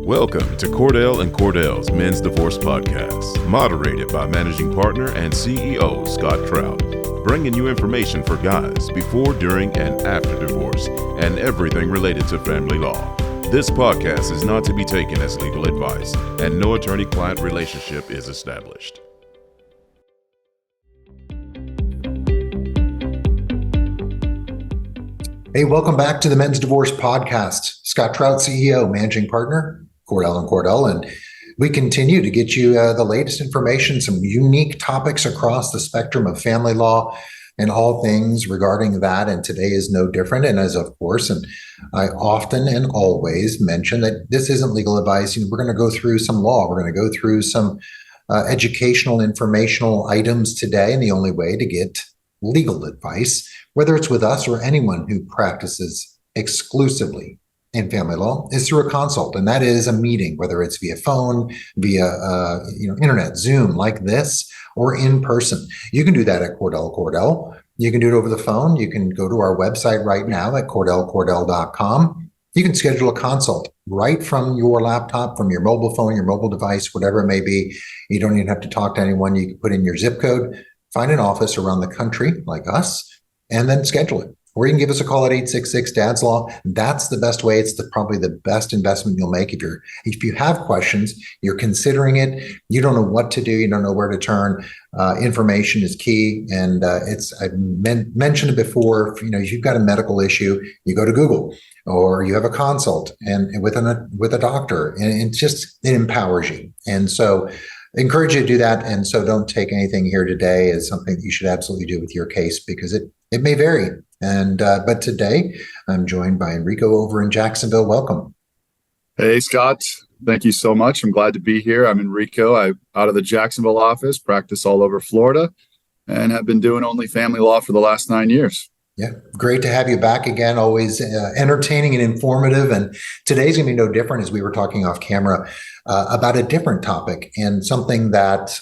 Welcome to Cordell and Cordell's Men's Divorce Podcast, moderated by Managing Partner and CEO Scott Trout, bringing you information for guys before, during, and after divorce, and everything related to family law. This podcast is not to be taken as legal advice, and no attorney-client relationship is established. Hey, welcome back to the Men's Divorce Podcast. Scott Trout, CEO, Managing Partner, Cordell and Cordell, and we continue to get you the latest information, some unique topics across the spectrum of family law and all things regarding that. And today is no different. And as of course, and I often and always mention that this isn't legal advice. We're going to go through some law. We're going to go through some educational, informational items today. And the only way to get legal advice, whether it's with us or anyone who practices exclusively in family law, is through a consult. And that is a meeting, whether it's via phone, via internet, Zoom like this, or in person. You can do that at Cordell. You can do it over the phone. You can go to our website right now at cordell.com. You can schedule a consult right from your laptop, from your mobile phone, your mobile device, whatever it may be. You don't even have to talk to anyone. You can put in your zip code, find an office around the country like us, and then schedule it. Or you can give us a call at 866-DADS-LAW. That's the best way. It's probably the best investment you'll make. If you have questions, you're considering it, you don't know what to do, you don't know where to turn, information is key. And I've mentioned it before, if you've got a medical issue, you go to Google, or you have a consult and with a doctor, and it empowers you. And so I encourage you to do that. And so don't take anything here today as something that you should absolutely do with your case, because it may vary. And but today I'm joined by Enrico over in Jacksonville. Welcome. Hey, Scott. Thank you so much. I'm glad to be here. I'm Enrico. I'm out of the Jacksonville office, practice all over Florida, and have been doing only family law for the last 9 years. Yeah, great to have you back again. Always entertaining and informative. And today's going to be no different, as we were talking off camera about a different topic and something that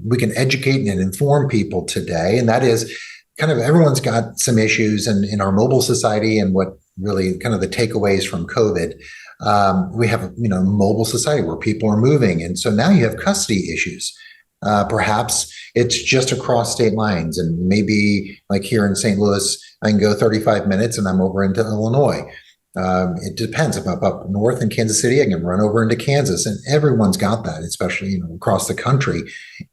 we can educate and inform people today. And that is kind of everyone's got some issues in our mobile society, and what really kind of the takeaways from COVID. We have a mobile society where people are moving. And so now you have custody issues. Perhaps it's just across state lines, and maybe like here in St. Louis, I can go 35 minutes and I'm over into Illinois. It depends. If I'm up north in Kansas City, I can run over into Kansas, and everyone's got that, especially across the country.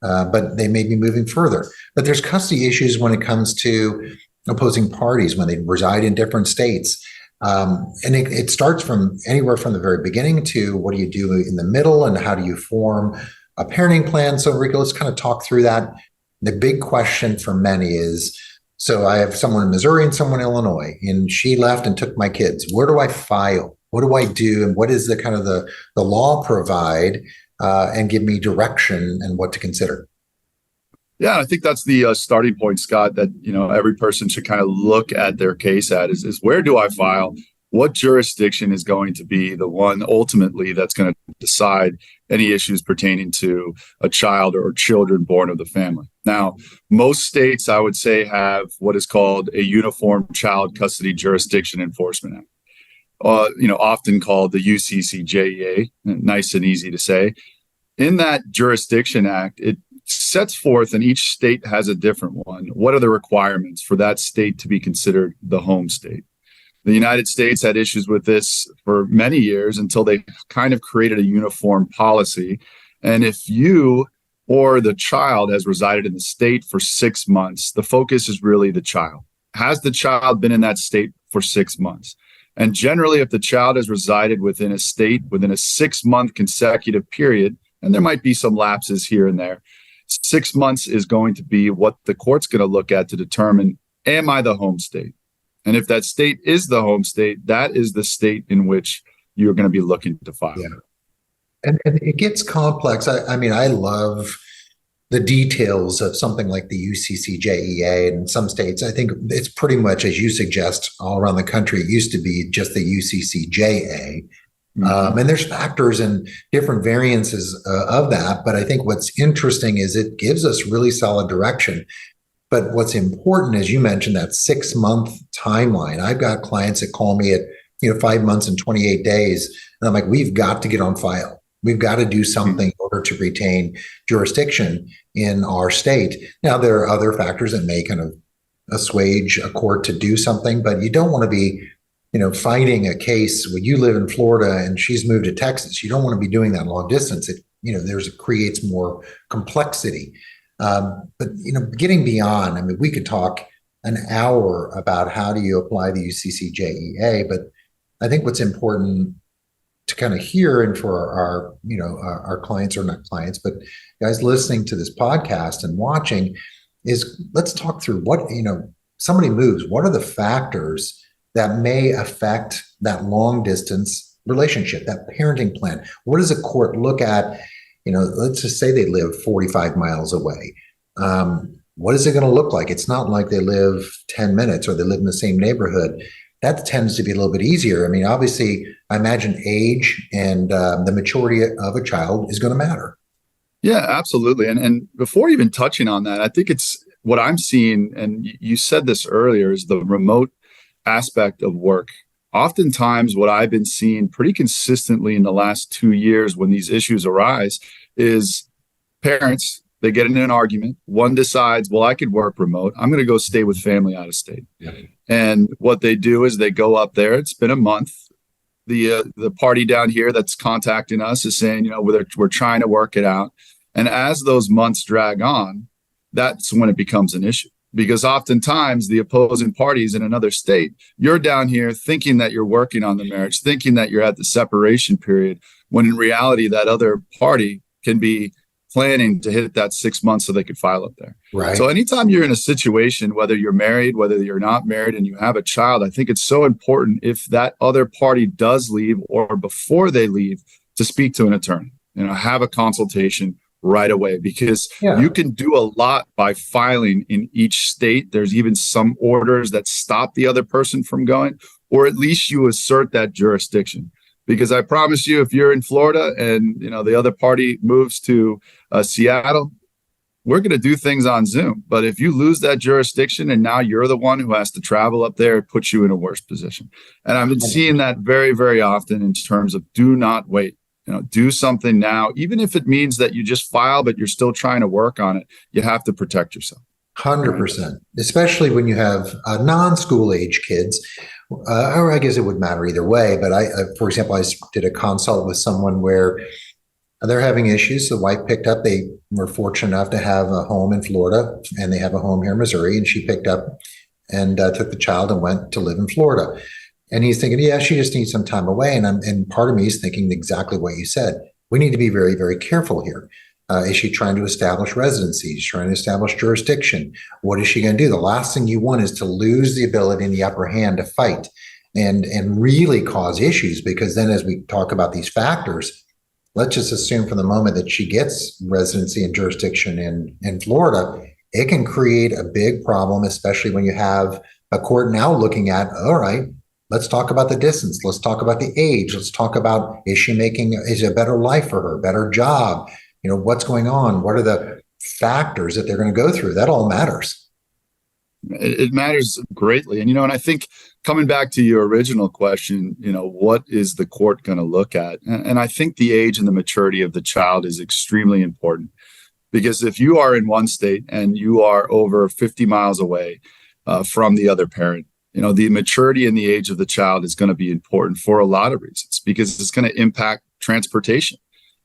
But they may be moving further. But there's custody issues when it comes to opposing parties when they reside in different states. And it starts from anywhere from the very beginning to what do you do in the middle, and how do you form a parenting plan. So Enrico, let's kind of talk through that. The big question for many is, so I have someone in Missouri and someone in Illinois, and she left and took my kids. Where do I file? What do I do? And what is the kind of the law provide and give me direction and what to consider? Yeah, I think that's the starting point, Scott, that every person should kind of look at their case at is where do I file? What jurisdiction is going to be the one ultimately that's going to decide any issues pertaining to a child or children born of the family? Now, most states, I would say, have what is called a Uniform Child Custody Jurisdiction Enforcement Act, often called the UCCJEA, nice and easy to say. In that Jurisdiction Act, it sets forth, and each state has a different one, what are the requirements for that state to be considered the home state. The United States had issues with this for many years until they kind of created a uniform policy. And if you or the child has resided in the state for 6 months, the focus is really the child. Has the child been in that state for 6 months? And generally, if the child has resided within a state within a 6-month consecutive period, and there might be some lapses here and there, 6 months is going to be what the court's going to look at to determine, am I the home state? And if that state is the home state, that is the state in which you're going to be looking to file. Yeah. And it gets complex. I mean, I love the details of something like the UCCJEA. And in some states, I think it's pretty much, as you suggest, all around the country. It used to be just the UCCJEA. Mm-hmm. And there's factors and different variances of that. But I think what's interesting is it gives us really solid direction. But what's important, as you mentioned, that 6-month timeline. I've got clients that call me at 5 months and 28 days And I'm like, we've got to get on file. We've got to do something in order to retain jurisdiction in our state. Now, there are other factors that may kind of assuage a court to do something, but you don't want to be, fighting a case when you live in Florida and she's moved to Texas. You don't want to be doing that long distance. It creates more complexity. But getting beyond, I mean, we could talk an hour about how do you apply the UCCJEA, but I think what's important to kind of hear, and for our clients, or not clients, but guys listening to this podcast and watching, is let's talk through what, somebody moves. What are the factors that may affect that long distance relationship, that parenting plan? What does a court look at? Let's just say they live 45 miles away. What is it going to look like? It's not like they live 10 minutes or they live in the same neighborhood. That tends to be a little bit easier. I mean, obviously, I imagine age and the maturity of a child is going to matter. Yeah, absolutely. And before even touching on that, I think it's what I'm seeing, and you said this earlier, is the remote aspect of work. Oftentimes, what I've been seeing pretty consistently in the last 2 years when these issues arise is parents, they get in an argument. One decides, well, I could work remote. I'm going to go stay with family out of state. Yeah. And what they do is they go up there. It's been a month. The party down here that's contacting us is saying, we're trying to work it out. And as those months drag on, that's when it becomes an issue. Because oftentimes the opposing parties in another state, you're down here thinking that you're working on the marriage, thinking that you're at the separation period, when in reality that other party can be planning to hit that 6 months so they could file up there. Right. So anytime you're in a situation, whether you're married, whether you're not married, and you have a child, I think it's so important, if that other party does leave or before they leave, to speak to an attorney, have a consultation right away, because you can do a lot by filing in each state. There's even some orders that stop the other person from going, or at least you assert that jurisdiction. Because I promise you, if you're in Florida and the other party moves to Seattle, we're going to do things on Zoom. But if you lose that jurisdiction and now you're the one who has to travel up there, it puts you in a worse position. And I've been seeing that very, very often in terms of do not wait. Do something now, even if it means that you just file, but you're still trying to work on it. You have to protect yourself. 100%, especially when you have non-school age kids, or I guess it would matter either way. But for example, I did a consult with someone where they're having issues. The wife picked up, they were fortunate enough to have a home in Florida, and they have a home here in Missouri, and she picked up and took the child and went to live in Florida. And he's thinking, she just needs some time away. And part of me is thinking exactly what you said. We need to be very, very careful here. Is she trying to establish residency? Is she trying to establish jurisdiction? What is she going to do? The last thing you want is to lose the ability and the upper hand to fight and really cause issues, because then as we talk about these factors, let's just assume from the moment that she gets residency and jurisdiction in Florida, it can create a big problem, especially when you have a court now looking at, all right, let's talk about the distance. Let's talk about the age. Let's talk about, is it a better life for her, better job? What's going on? What are the factors that they're going to go through? That all matters. It matters greatly. And, and I think coming back to your original question, what is the court going to look at? And I think the age and the maturity of the child is extremely important, because if you are in one state and you are over 50 miles away from the other parent, the maturity and the age of the child is going to be important for a lot of reasons, because it's going to impact transportation.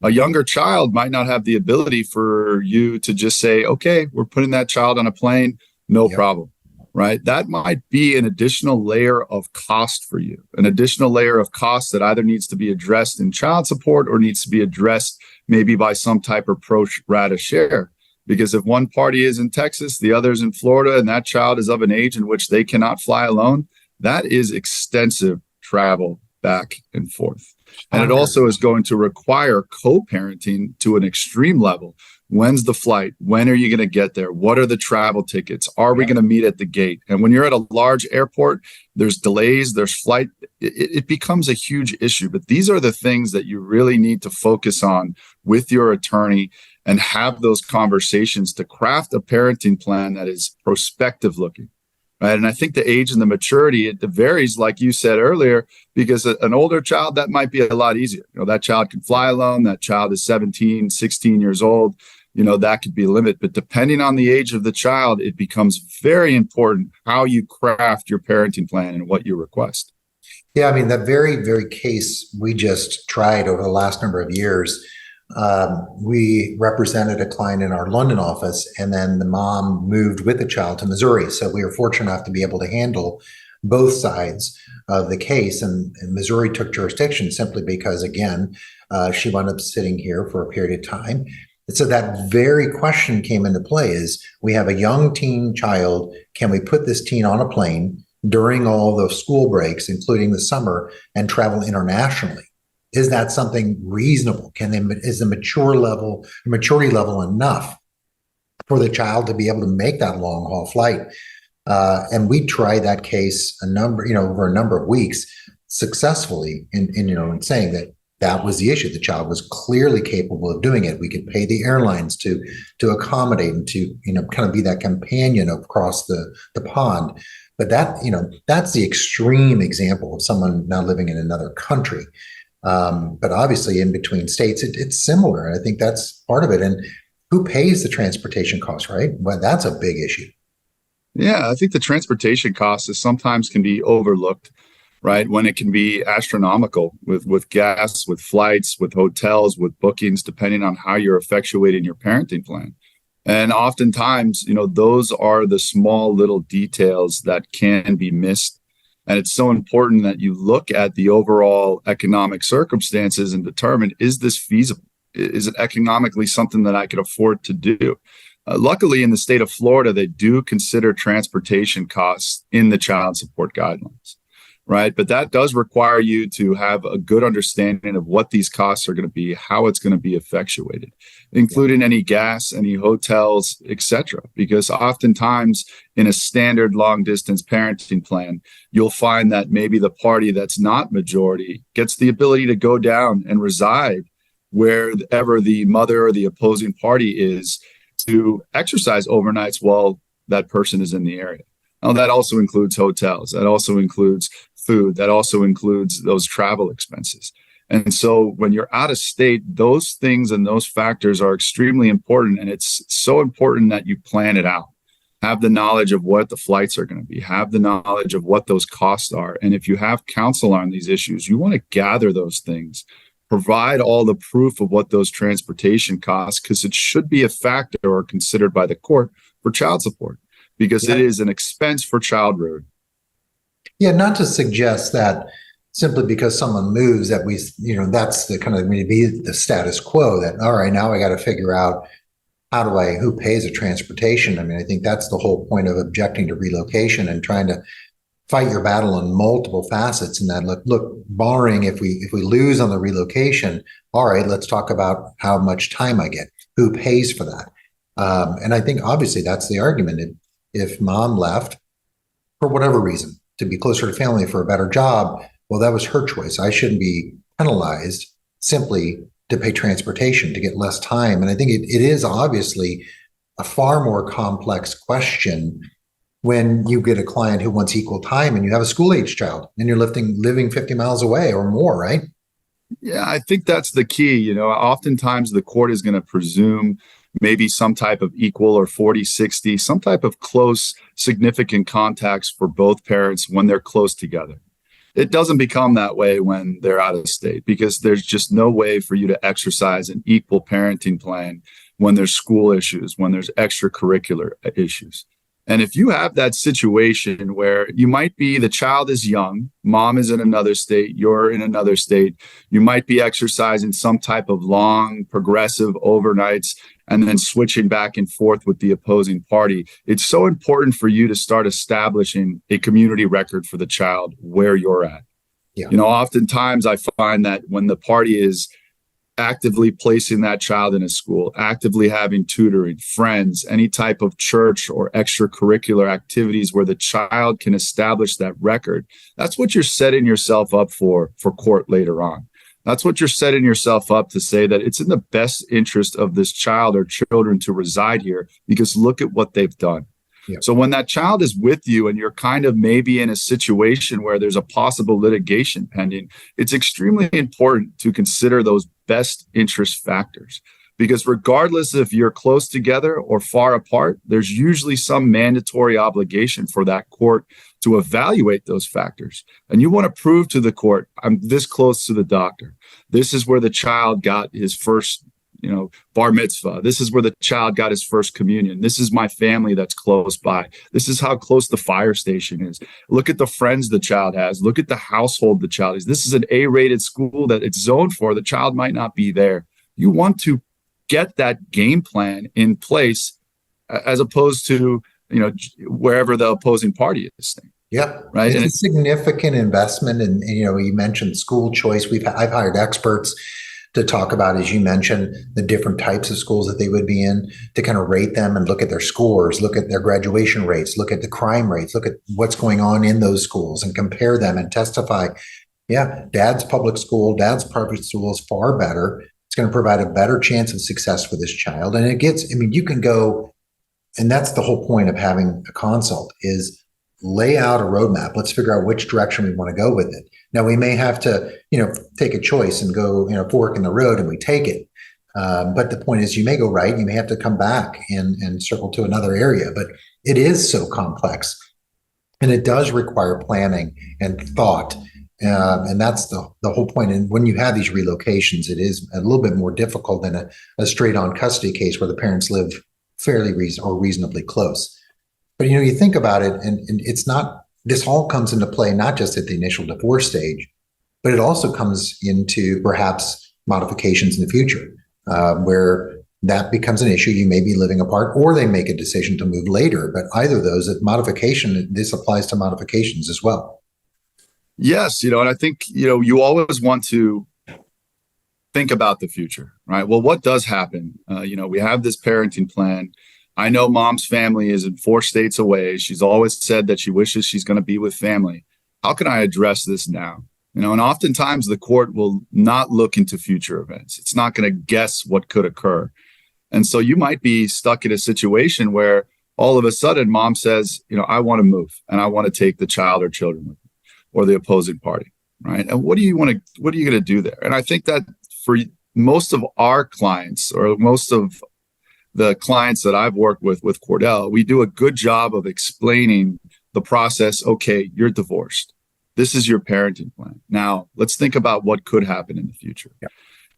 A younger child might not have the ability for you to just say, okay, we're putting that child on a plane, no problem, right? That might be an additional layer of cost for you, an additional layer of cost that either needs to be addressed in child support or needs to be addressed maybe by some type of pro rata share. Because if one party is in Texas, the other is in Florida, and that child is of an age in which they cannot fly alone, that is extensive travel back and forth. And it also is going to require co-parenting to an extreme level. When's the flight? When are you going to get there? What are the travel tickets? Are we going to meet at the gate? And when you're at a large airport, there's delays, there's flight. It becomes a huge issue. But these are the things that you really need to focus on with your attorney and have those conversations to craft a parenting plan that is prospective looking. right? And I think the age and the maturity, it varies, like you said earlier, because an older child, that might be a lot easier. That child can fly alone. That child is 17, 16 years old. That could be a limit. But depending on the age of the child, it becomes very important how you craft your parenting plan and what you request. Yeah, I mean, that very, very case we just tried over the last number of years, we represented a client in our London office, and then the mom moved with the child to Missouri. So we were fortunate enough to be able to handle both sides of the case. And Missouri took jurisdiction simply because, again, she wound up sitting here for a period of time. And so that very question came into play is, we have a young teen child. Can we put this teen on a plane during all the school breaks, including the summer, and travel internationally? Is that something reasonable? Is the maturity level enough for the child to be able to make that long haul flight? And we tried that case over a number of weeks successfully in saying that was the issue. The child was clearly capable of doing it. We could pay the airlines to accommodate and to kind of be that companion across the pond. But that's the extreme example of someone now living in another country. But obviously in between states, it's similar. And I think that's part of it. And who pays the transportation costs, right? Well, that's a big issue. Yeah, I think the transportation costs sometimes can be overlooked, right? When it can be astronomical with gas, with flights, with hotels, with bookings, depending on how you're effectuating your parenting plan. And oftentimes, those are the small little details that can be missed. And it's so important that you look at the overall economic circumstances and determine, is this feasible? Is it economically something that I could afford to do? Luckily, in the state of Florida, they do consider transportation costs in the child support guidelines, right? But that does require you to have a good understanding of what these costs are going to be, how it's going to be effectuated, including any gas, any hotels, etc. Because oftentimes in a standard long distance parenting plan, you'll find that maybe the party that's not majority gets the ability to go down and reside wherever the mother or the opposing party is, to exercise overnights while that person is in the area. Now, that also includes hotels. That also includes food. That also includes those travel expenses. And so when you're out of state, those things and those factors are extremely important. And it's so important that you plan it out. Have the knowledge of what the flights are going to be. Have the knowledge of what those costs are. And if you have counsel on these issues, you want to gather those things. Provide all the proof of what those transportation costs, because it should be a factor or considered by the court for child support, because it is an expense for child rearing. Yeah, not to suggest that simply because someone moves that that's the kind of maybe the status quo, that, all right, now I got to figure out who pays the transportation. I mean, I think that's the whole point of objecting to relocation and trying to fight your battle on multiple facets. And that look, barring if we lose on the relocation, all right, let's talk about how much time I get, who pays for that. And I think obviously that's the argument. If mom left for whatever reason to be closer to family, for a better job, well, that was her choice. I shouldn't be penalized simply to pay transportation to get less time. And I think it is obviously a far more complex question when you get a client who wants equal time and you have a school-age child and you're living 50 miles away or more, right? Yeah, I think that's the key. Oftentimes the court is going to presume maybe some type of equal or 40-60, some type of close, significant contacts for both parents when they're close together. It doesn't become that way when they're out of state, because there's just no way for you to exercise an equal parenting plan when there's school issues, when there's extracurricular issues. And if you have that situation where the child is young, mom is in another state, you're in another state, you might be exercising some type of long, progressive overnights and then switching back and forth with the opposing party. It's so important for you to start establishing a community record for the child where you're at. Yeah. Oftentimes I find that when the party is actively placing that child in a school, actively having tutoring, friends, any type of church or extracurricular activities where the child can establish that record, that's what you're setting yourself up for court later on. That's what you're setting yourself up to say that it's in the best interest of this child or children to reside here, because look at what they've done. Yeah. So when that child is with you and you're kind of maybe in a situation where there's a possible litigation pending, it's extremely important to consider those best interest factors. Because regardless if you're close together or far apart, there's usually some mandatory obligation for that court to evaluate those factors. And you want to prove to the court, I'm this close to the doctor. This is where the child got his first, bar mitzvah. This is where the child got his first communion. This is my family that's close by. This is how close the fire station is. Look at the friends the child has. Look at the household the child is. This is an A-rated school that it's zoned for. The child might not be there. You want to get that game plan in place as opposed to, wherever the opposing party is staying. Yeah. Right. It's a significant investment. And, you mentioned school choice. I've hired experts to talk about, as you mentioned, the different types of schools that they would be in, to kind of rate them and look at their scores, look at their graduation rates, look at the crime rates, look at what's going on in those schools and compare them and testify. Yeah, dad's public school, dad's private school is far better. It's going to provide a better chance of success for this child. And you can go, and that's the whole point of having a consult, is lay out a roadmap. Let's figure out which direction we want to go with it. Now, we may have to, take a choice and go, fork in the road, and we take it. But the point is, you may go right. You may have to come back and circle to another area. But it is so complex, and it does require planning and thought. And that's the whole point. And when you have these relocations, it is a little bit more difficult than a straight-on custody case where the parents live fairly reasonably close. But, you think about it, and it's not, this all comes into play, not just at the initial divorce stage, but it also comes into perhaps modifications in the future, where that becomes an issue. You may be living apart, or they make a decision to move later. But either of those, this applies to modifications as well. Yes. And I think, you always want to think about the future, right? Well, what does happen? We have this parenting plan. I know mom's family is in 4 states away. She's always said that she wishes she's going to be with family. How can I address this now? And oftentimes the court will not look into future events. It's not going to guess what could occur. And so you might be stuck in a situation where all of a sudden mom says, I want to move and I want to take the child or children with me, or the opposing party, right? And what are you going to do there? And I think that for most of our clients, or most of the clients that I've worked with Cordell, we do a good job of explaining the process. Okay, you're divorced. This is your parenting plan. Now, let's think about what could happen in the future. Yeah.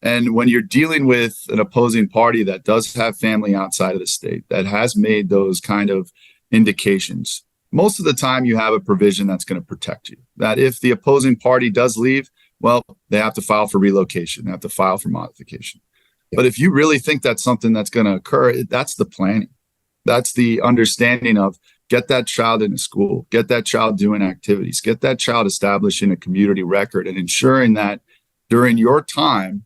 And when you're dealing with an opposing party that does have family outside of the state, that has made those kind of indications, most of the time you have a provision that's going to protect you. That if the opposing party does leave, well, they have to file for relocation. They have to file for modification. But if you really think that's something that's going to occur, that's the planning. That's the understanding of get that child in a school, get that child doing activities, get that child establishing a community record, and ensuring that during your time,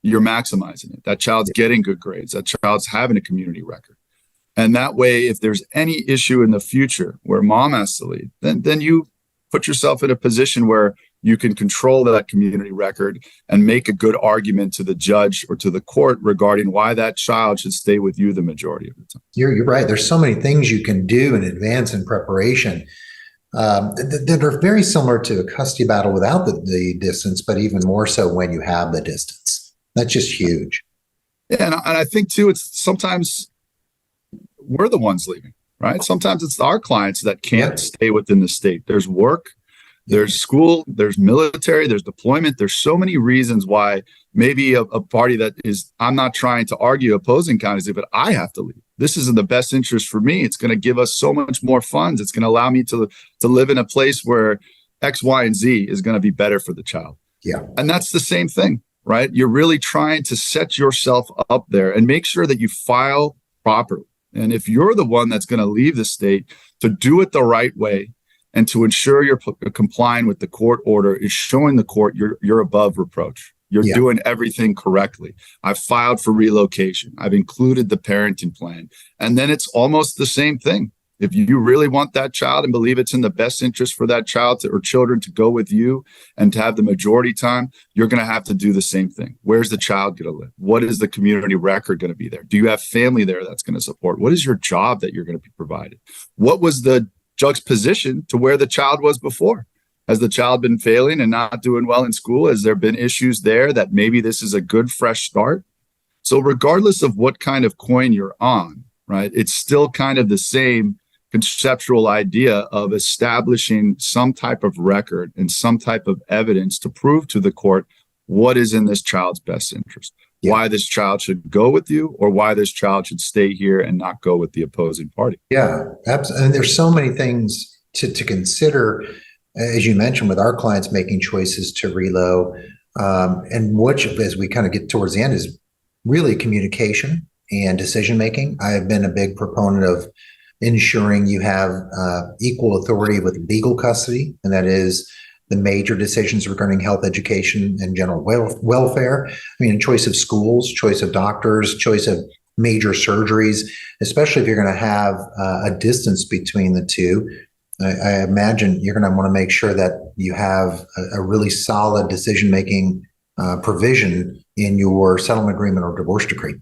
you're maximizing it. That child's getting good grades. That child's having a community record. And that way, if there's any issue in the future where mom has to leave, then you put yourself in a position where you can control that community record and make a good argument to the judge or to the court regarding why that child should stay with you the majority of the time. You're right. There's so many things you can do in advance in preparation that are very similar to a custody battle without the distance, but even more so when you have the distance. That's just huge. Yeah, and I think too, it's sometimes we're the ones leaving, right? Sometimes it's our clients that can't stay within the state. There's work. There's school, there's military, there's deployment. There's so many reasons why maybe a party that is, I'm not trying to argue opposing counties, but I have to leave. This is in the best interest for me. It's going to give us so much more funds. It's going to allow me to live in a place where X, Y, and Z is going to be better for the child. Yeah. And that's the same thing, right? You're really trying to set yourself up there and make sure that you file properly. And if you're the one that's going to leave the state, to do it the right way, and to ensure you're complying with the court order is showing the court you're above reproach. You're doing everything correctly. I've filed for relocation. I've included the parenting plan. And then it's almost the same thing. If you really want that child and believe it's in the best interest for that child or children to go with you and to have the majority time, you're going to have to do the same thing. Where's the child going to live? What is the community record going to be there? Do you have family there that's going to support? What is your job that you're going to be provided? What was the juxtaposition to where the child was before? Has the child been failing and not doing well in school? Has there been issues there that maybe this is a good fresh start? So regardless of what kind of coin you're on, right, it's still kind of the same conceptual idea of establishing some type of record and some type of evidence to prove to the court what is in this child's best interest, why this child should go with you or why this child should stay here and not go with the opposing party. Yeah, absolutely. And there's so many things to consider, as you mentioned, with our clients making choices to relo, and which, as we kind of get towards the end, is really communication and decision making. I have been a big proponent of ensuring you have equal authority with legal custody, and that is the major decisions regarding health, education, and general welfare. I mean, choice of schools, choice of doctors, choice of major surgeries, especially if you're going to have a distance between the two. I imagine you're going to want to make sure that you have a really solid decision-making provision in your settlement agreement or divorce decree.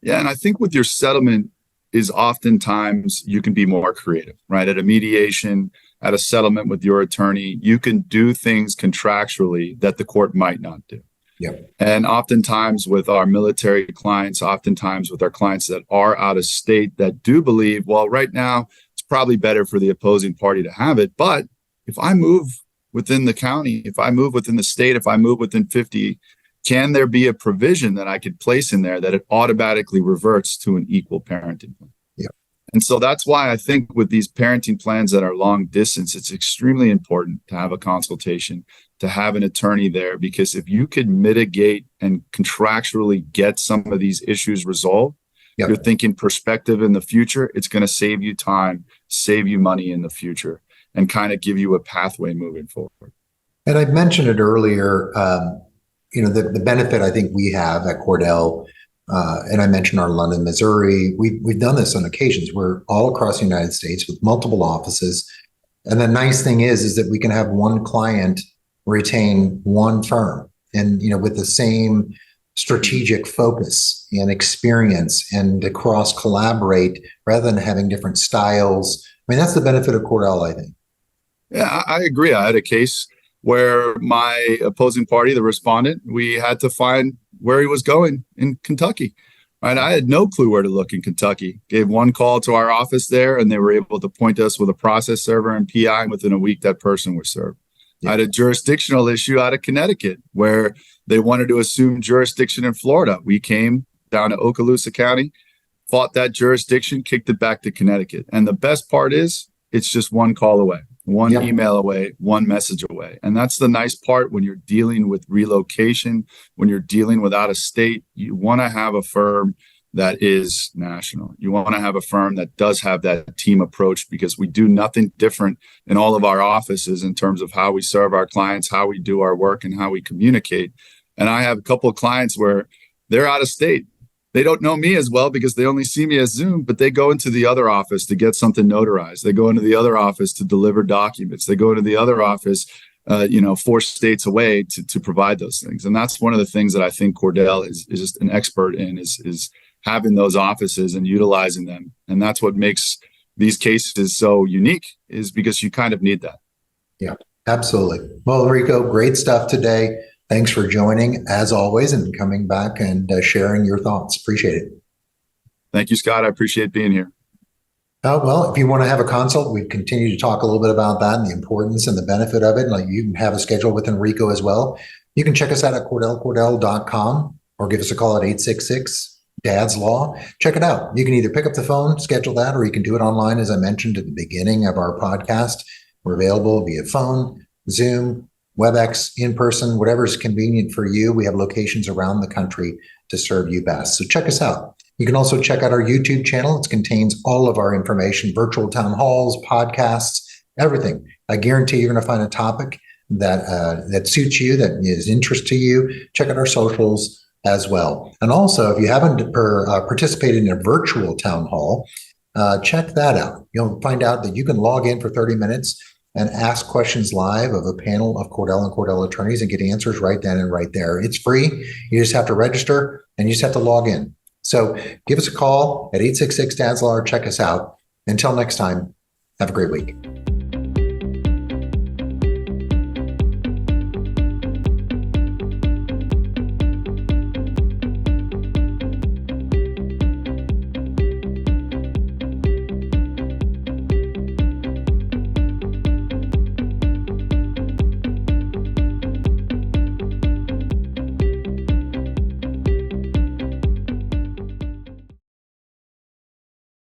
Yeah, and I think with your settlement is oftentimes you can be more creative, right? At a mediation, at a settlement with your attorney, you can do things contractually that the court might not do. Yep. And oftentimes with our military clients, oftentimes with our clients that are out of state that do believe, well, right now, it's probably better for the opposing party to have it. But if I move within the county, if I move within the state, if I move within 50, can there be a provision that I could place in there that it automatically reverts to an equal parenting plan? Yeah. And so that's why I think with these parenting plans that are long distance, it's extremely important to have a consultation, to have an attorney there, because if you could mitigate and contractually get some of these issues resolved, you're thinking perspective in the future, it's going to save you time, save you money in the future, and kind of give you a pathway moving forward. And I mentioned it earlier, the benefit I think we have at Cordell, and I mentioned our London, Missouri, we've done this on occasions. We're all across the United States with multiple offices. And the nice thing is that we can have one client retain one firm and, with the same strategic focus and experience and to cross collaborate rather than having different styles. I mean, that's the benefit of Cordell, I think. Yeah, I agree. I had a case where my opposing party, the respondent, we had to find where he was going in Kentucky. Right? I had no clue where to look in Kentucky. Gave one call to our office there, and they were able to point us with a process server and PI. And within a week, that person was served. Yeah. I had a jurisdictional issue out of Connecticut where they wanted to assume jurisdiction in Florida. We came down to Okaloosa County, fought that jurisdiction, kicked it back to Connecticut. And the best part is it's just one call away. One email away, one message away. And that's the nice part when you're dealing with relocation, when you're dealing with out of state, you want to have a firm that is national. You want to have a firm that does have that team approach, because we do nothing different in all of our offices in terms of how we serve our clients, how we do our work, and how we communicate. And I have a couple of clients where they're out of state. They don't know me as well because they only see me as Zoom, but they go into the other office to get something notarized. They go into the other office to deliver documents. They go into the other office, 4 states away to provide those things. And that's one of the things that I think Cordell is just an expert in, is having those offices and utilizing them. And that's what makes these cases so unique, is because you kind of need that. Yeah, absolutely. Well, Enrico, great stuff today. Thanks for joining, as always, and coming back and sharing your thoughts. Appreciate it. Thank you, Scott. I appreciate being here. Well, if you want to have a consult, we continue to talk a little bit about that and the importance and the benefit of it. Like, you can have a schedule with Enrico as well. You can check us out at cordell.com or give us a call at 866-DADS-LAW. Check it out. You can either pick up the phone, schedule that, or you can do it online, as I mentioned at the beginning of our podcast. We're available via phone, Zoom, WebEx, in person, whatever is convenient for you. We have locations around the country to serve you best. So check us out. You can also check out our YouTube channel. It contains all of our information, virtual town halls, podcasts, everything. I guarantee you're going to find a topic that suits you, that is interest to you. Check out our socials as well. And also, if you haven't participated in a virtual town hall, check that out. You'll find out that you can log in for 30 minutes and ask questions live of a panel of Cordell and Cordell attorneys and get answers right then and right there. It's free. You just have to register and you just have to log in. So give us a call at 866-DAZLR. Check us out. Until next time, have a great week.